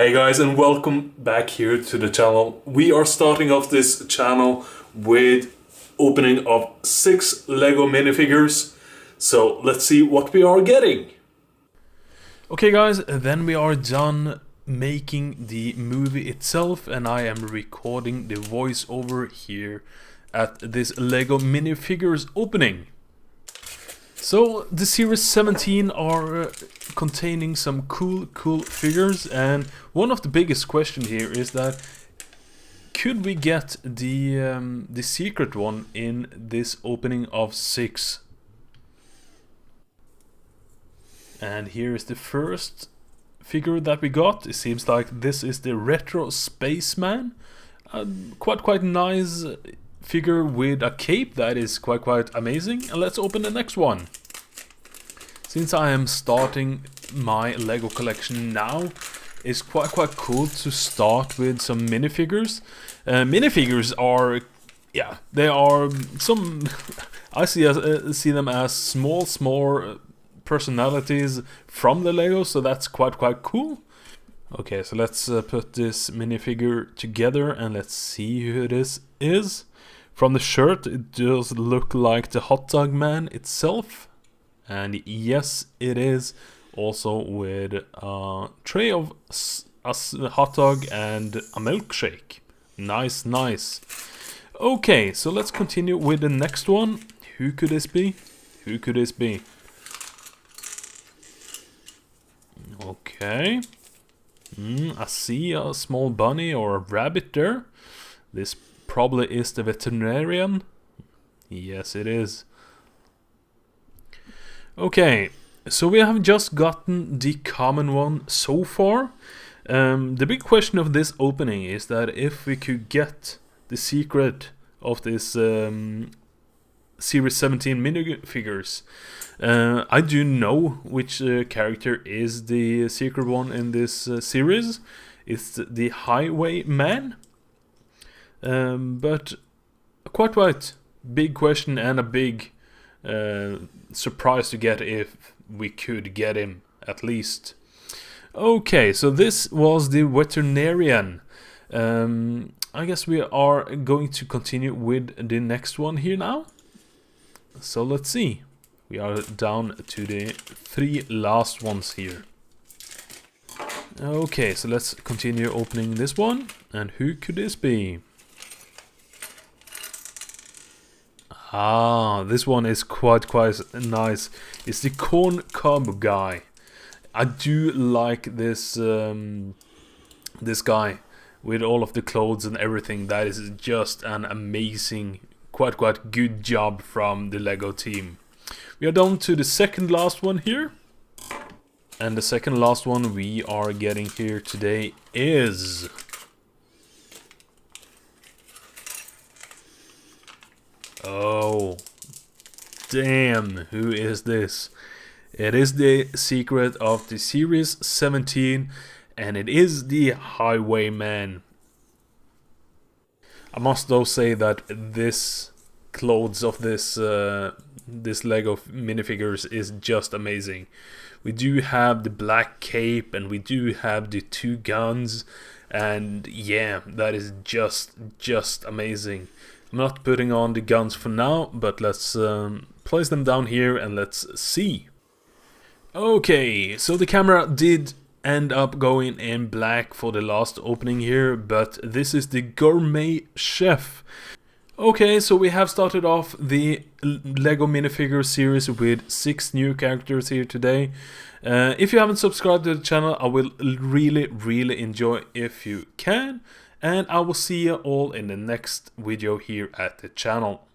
Hey guys, and welcome back here to the channel. We are starting off this channel with opening of 6 Lego minifigures. So let's see what we are getting. Okay guys, then we are done making the movie itself, and I am recording the voiceover here at this Lego minifigures opening. So the series 17 are containing some cool figures, and one of the biggest questions here is that could we get the secret one in this opening of 6? And here is the first figure that we got. It seems like this is the retro spaceman. Quite nice figure with a cape that is quite amazing. And let's open the next one. Since I am starting my Lego collection now, it's quite cool to start with some minifigures. Minifigures are, yeah, they are some I see them as small personalities from the Lego, so that's quite cool. Okay, so let's put this minifigure together and let's see who this is. From the shirt, it does look like the hot dog man itself. And yes, it is, also with a tray of a hot dog and a milkshake. Nice. Okay, so let's continue with the next one. Who could this be? Okay. I see a small bunny or a rabbit there. This probably is the veterinarian. Yes, it is. Okay, so we have just gotten the common one so far. The big question of this opening is that if we could get the secret of this Series 17 minifigures. I do know which character is the secret one in this series. It's the Highwayman. But quite big question and a big surprise to get if we could get him at least. Okay, so this was the veterinarian. I guess we are going to continue with the next one here now. So let's see. We are down to the 3 last ones here. Okay, so let's continue opening this one. And who could this be? This one is quite nice. It's the corn cob guy. I do like this this guy with all of the clothes and everything. That is just an amazing, quite good job from the Lego team. We are down to the second last one here. And the second last one we are getting here today is... Oh, damn, who is this? It is the secret of the Series 17, and it is the Highwayman. I must though say that this clothes of this Lego minifigures is just amazing. We do have the black cape and we do have the 2 guns, and yeah, that is just amazing. I'm not putting on the guns for now, but let's place them down here and let's see. Okay, so the camera did end up going in black for the last opening here, but this is the gourmet chef. Okay, so we have started off the Lego minifigure series with 6 new characters here today. If you haven't subscribed to the channel, I will really enjoy if you can. And I will see you all in the next video here at the channel.